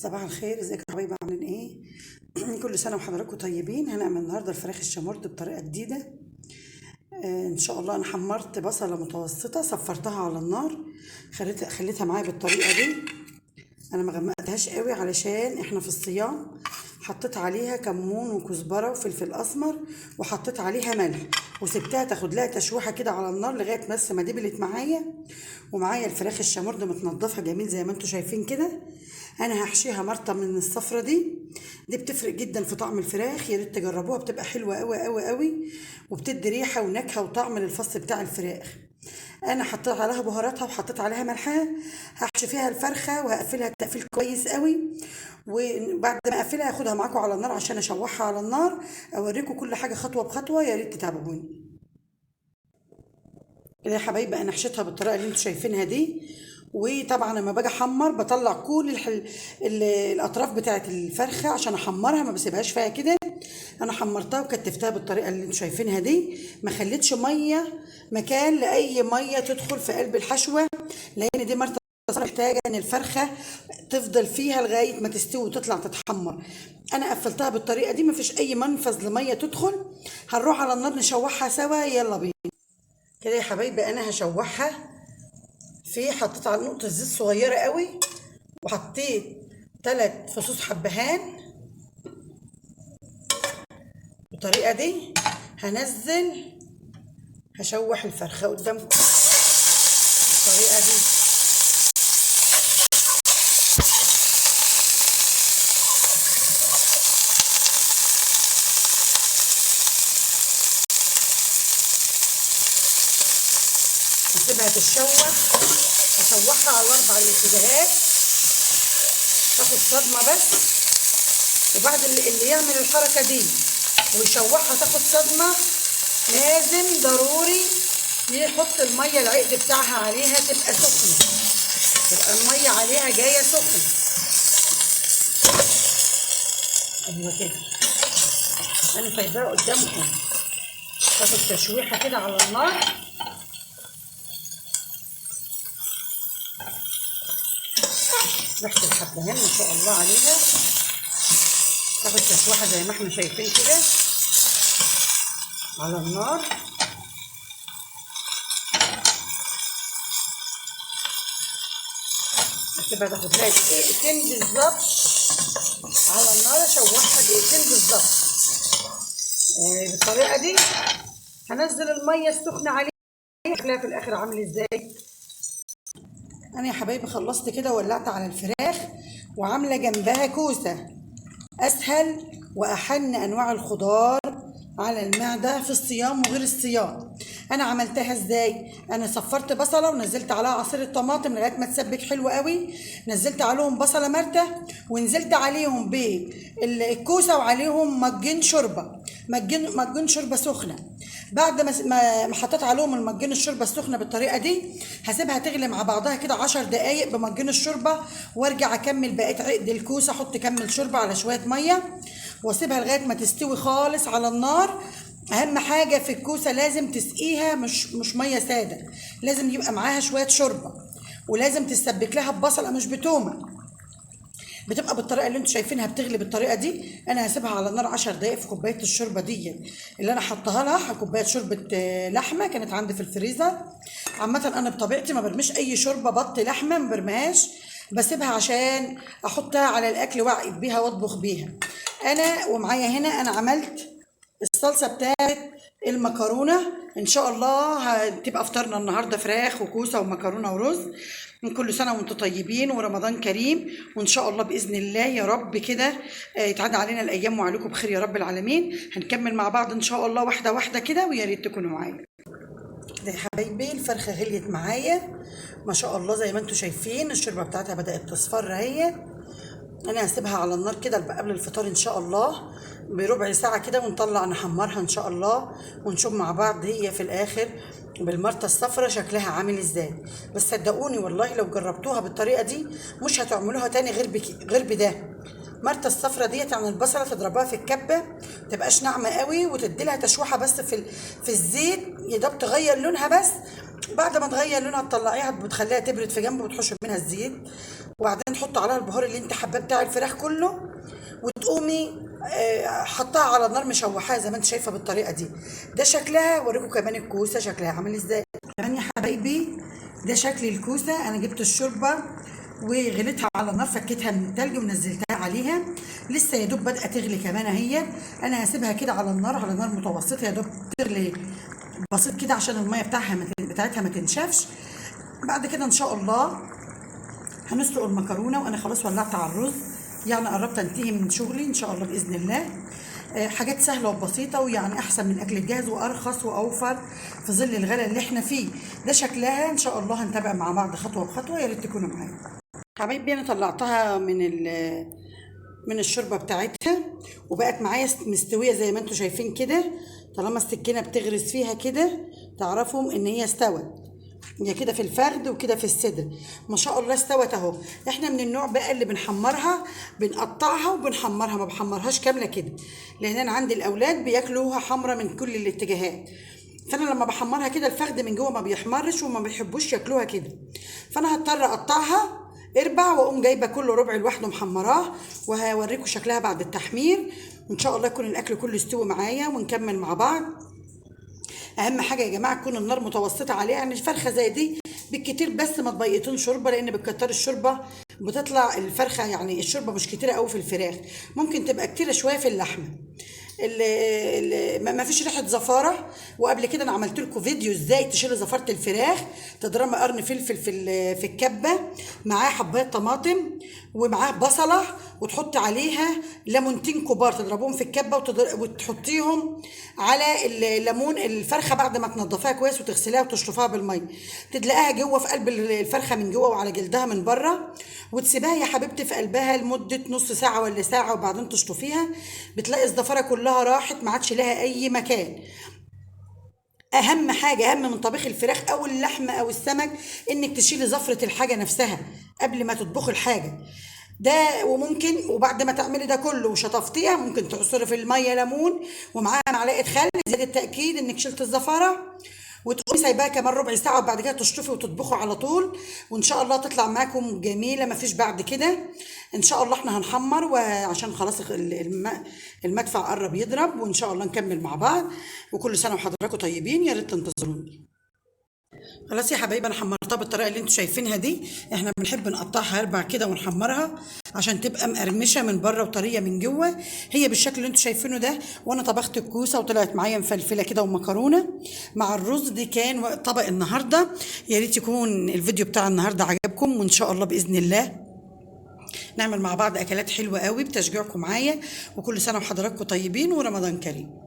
صباح الخير، ازيكم يا حبايبي؟ عاملين ايه؟ كل سنه وحضراتكم طيبين. هنعمل النهارده الفراخ الشامورد بطريقه جديده. ان شاء الله. انا حمرت بصله متوسطه، صفرتها على النار، خليتها معايا بالطريقه دي. انا ما غمقتهاش قوي علشان احنا في الصيام. حطيت عليها كمون وكزبره وفلفل اسمر، وحطيت عليها ملح، وسبتها تاخد لها تشويحه كده على النار لغايه بس ما دبلت معايا. ومعايا الفراخ الشامورد متنضفه جميل زي ما انتم شايفين كده. انا هحشيها مرطه من الصفرة دي بتفرق جدا في طعم الفراخ، يا ريت تجربوها، بتبقى حلوه قوي قوي قوي، وبتدي ريحه ونكهه وطعم للفص بتاع الفراخ. انا حطيت عليها بهاراتها وحطيت عليها ملحها. هحشي فيها الفرخه وهقفلها تقفيل كويس قوي، وبعد ما اقفلها هاخدها معاكم على النار عشان اشوحها على النار، اوريكم كل حاجه خطوه بخطوه، يا ريت تتابعوني كده يا حبايبي. انا حشيتها بالطريقه اللي انتم شايفينها دي. وطبعا لما باجي احمر بطلع كل الاطراف بتاعه الفرخه عشان احمرها، ما بسيبهاش فيها كده. انا حمرتها وكتفتها بالطريقه اللي انتم شايفينها دي، ما خليتش ميه مكان لاي ميه تدخل في قلب الحشوه، لان دي مرتبه محتاجه ان الفرخه تفضل فيها لغايه ما تستوي وتطلع تتحمر. انا قفلتها بالطريقه دي، ما فيش اي منفذ لميه تدخل. هنروح على النار نشوحها سوا، يلا بينا كده يا حبايبي. انا هشوحها حطيت على نقطه زيت صغيره قوي، وحطيت 3 فصوص حبهان بالطريقه دي. هشوح الفرخه قدامكم بالطريقه دي. هسيبها تتشوح، هشوحها على 4 الاتجاهات، تاخد صدمه بس. وبعد اللي يعمل الحركه دي ويشوحها تاخد صدمه، لازم ضروري يحط الميه العقد بتاعها عليها تبقى سخنه، تبقى الميه عليها جايه سخنه. ايوه كده. انا سايباها قدامكم تاخد تشويحه كده على النار. ريحه الحبهان ما شاء الله عليها، تاخد تشويحه زي ما احنا شايفين كده على النار. هسيبها تاخد لها دقيقتين بالظبط على النار، اشوحها دقيقتين بالظبط. بالطريقه دي هنزل الميه السخنه عليها. شكلها في الاخر عامل ازاي؟ انا يا حبايبي خلصت كده، ولعت على الفراخ وعامله جنبها كوسه. اسهل واحن انواع الخضار على المعده في الصيام وغير الصيام. انا عملتها ازاي؟ انا صفرت بصله ونزلت عليها عصير الطماطم لغايه ما تسبك حلو قوي. نزلت عليهم بصله مرته، ونزلت عليهم بالكوسه، وعليهم مجين شوربه، مجين شوربه سخنه. بعد ما حطيت عليهم المجين الشوربه السخنه بالطريقه دي، هسيبها تغلي مع بعضها كده 10 دقايق بمجين الشوربه، وارجع اكمل بقيه عقد الكوسه، احط كمل شوربه على شويه ميه، واسيبها لغايه ما تستوي خالص على النار. اهم حاجه في الكوسه لازم تسقيها، مش ميه ساده، لازم يبقى معاها شويه شوربه، ولازم تسبك لها ببصله مش بتومه. بتبقى بالطريقه اللي انتم شايفينها، بتغلي بالطريقه دي. انا هسيبها على النار 10 دقائق في كوبايه الشوربه دي اللي انا حطاها لها، كوبايه شوربه لحمه كانت عندي في الفريزر. عامه انا بطبيعتي ما برميش اي شوربه بط لحمه، ما برميهاش، بسيبها عشان احطها على الاكل واعقد بيها واطبخ بيها. انا ومعايا هنا انا عملت الصلصه بتاعت المكرونه. ان شاء الله هتبقى فطارنا النهارده فراخ وكوسه ومكرونه ورز. من كل سنه وانتم طيبين ورمضان كريم، وان شاء الله باذن الله يا رب كده يتعدى علينا الايام وعليكم بخير يا رب العالمين. هنكمل مع بعض ان شاء الله واحده واحده كده، ويا ريت تكونوا معايا كده يا حبايبي. الفرخه غليت معايا ما شاء الله زي ما انتم شايفين، الشوربه بتاعتها بدات تصفر اهي. انا هسيبها على النار كده قبل الفطار ان شاء الله بربع ساعه كده، ونطلع نحمرها ان شاء الله، ونشوف مع بعض هي في الاخر بالمرطه الصفرا شكلها عامل ازاي. بس صدقوني والله لو جربتوها بالطريقه دي مش هتعملوها تاني غير بده. مرطه الصفرا ديت يعني البصله تضربها في الكبه، متبقاش ناعمه قوي، وتدي لها تشويحه بس في الزيت، يا دوب تغير لونها بس، بعد ما تغير لونها تطلعيها، بتخليها تبرد في جنب وتحشر منها الزيت، وبعدين تحط عليها البهار اللي انت حباه بتاع الفراخ كله، وتقومي حطها على النار مشوحاها زي ما انت شايفه بالطريقه دي. ده شكلها. اوريكم كمان الكوسه شكلها عامل ازاي كمان يا حبايبي. ده شكل الكوسه. انا جبت الشوربه وغليتها على النار، فكيتها من التلج ونزلتها عليها، لسه يا دوب بدأت تغلي كمان اهي. انا هسيبها كده على النار، على نار متوسطه، يا دوب تغلي بسيط كده عشان الميه بتاعتها ما تنشفش. بعد كده ان شاء الله هنسلق المكرونه، وانا خلاص ولعت على الرز، يعني قربت انتهي من شغلي ان شاء الله باذن الله. حاجات سهله وبسيطه، ويعني احسن من الاكل الجاهز، وارخص واوفر في ظل الغلا اللي احنا فيه. ده شكلها ان شاء الله. هنتابع مع بعض خطوه بخطوه، يا ريت تكونوا معايا حبايبي. انا طلعتها من الشوربه بتاعتها، وبقت معايا مستويه زي ما انتم شايفين كده. طالما السكينه بتغرز فيها كده تعرفوا ان هي استوت. هي كده في الفخذ وكده في الصدر، ما شاء الله استوت اهو. احنا من النوع بقى اللي بنحمرها، بنقطعها وبنحمرها، ما بحمرهاش كامله كده، لان انا عندي الاولاد بياكلوها حمرا من كل الاتجاهات. فانا لما بحمرها كده الفخذ من جوه ما بيحمرش، وما بيحبوش ياكلوها كده، فانا هضطر اقطعها اربع، واقوم جايبه كل ربع لوحده محمراه، وهوريكم شكلها بعد التحمير. وان شاء الله يكون الاكل كله استوى معايا ونكمل مع بعض. اهم حاجه يا جماعه تكون النار متوسطه عليها، يعني الفرخه زي دي بالكتير بس ما تبيطون شوربه، لان بتكتر الشوربه بتطلع الفرخه، يعني الشوربه مش كتيره قوي في الفراخ، ممكن تبقى كتيره شويه في اللحمه. ما فيش ريحه زفاره. وقبل كده انا عملت لكم فيديو ازاي تشيلوا زفاره الفراخ. تضربي قرن فلفل في الكبه، معاه حبايه طماطم، ومعاه بصله، وتحطي عليها ليمونتين كبار تضربوهم في الكبه، وتحطيهم على الليمون الفرخه بعد ما تنضفيها كويس وتغسليها وتشطفيها بالميه. تدلقاها جوه في قلب الفرخه من جوه وعلى جلدها من بره، وتسيبها يا حبيبتي في قلبها لمده نص ساعه ولا ساعه، وبعدين تشطفيها. بتلاقي الزفاره كلها راحت، ما عادش لها اي مكان. اهم حاجه، اهم من طبيخ الفراخ او اللحمه او السمك، انك تشيلي زفره الحاجه نفسها قبل ما تطبخي الحاجه ده. وممكن وبعد ما تعملي ده كله وشطفتيها، ممكن تعصري في الميه ليمون ومعاها معلقه خل زياده التاكيد انك شلت الزفاره، وتقومي سايباها كمان ربع ساعه، وبعد كده تشطفي وتطبخوا على طول، وان شاء الله تطلع معاكم جميله مفيش بعد كده. ان شاء الله احنا هنحمر، وعشان خلاص المدفع قرب يضرب، وان شاء الله نكمل مع بعض. وكل سنه وحضراتكم طيبين، يا ريت تنتظروني. خلاص يا حبايبي انا حمرتها بالطريقه اللي انتوا شايفينها دي. احنا بنحب نقطعها اربع كده ونحمرها عشان تبقى مقرمشه من بره وطريه من جوه، هي بالشكل اللي انتوا شايفينه ده. وانا طبخت الكوسه وطلعت معايا مفلفله كده ومكرونه مع الرز. دي كان طبق النهارده. يا ريت يكون الفيديو بتاع النهارده عجبكم، وان شاء الله باذن الله نعمل مع بعض اكلات حلوه قوي بتشجيعكم معايا. وكل سنه وحضراتكم طيبين ورمضان كريم.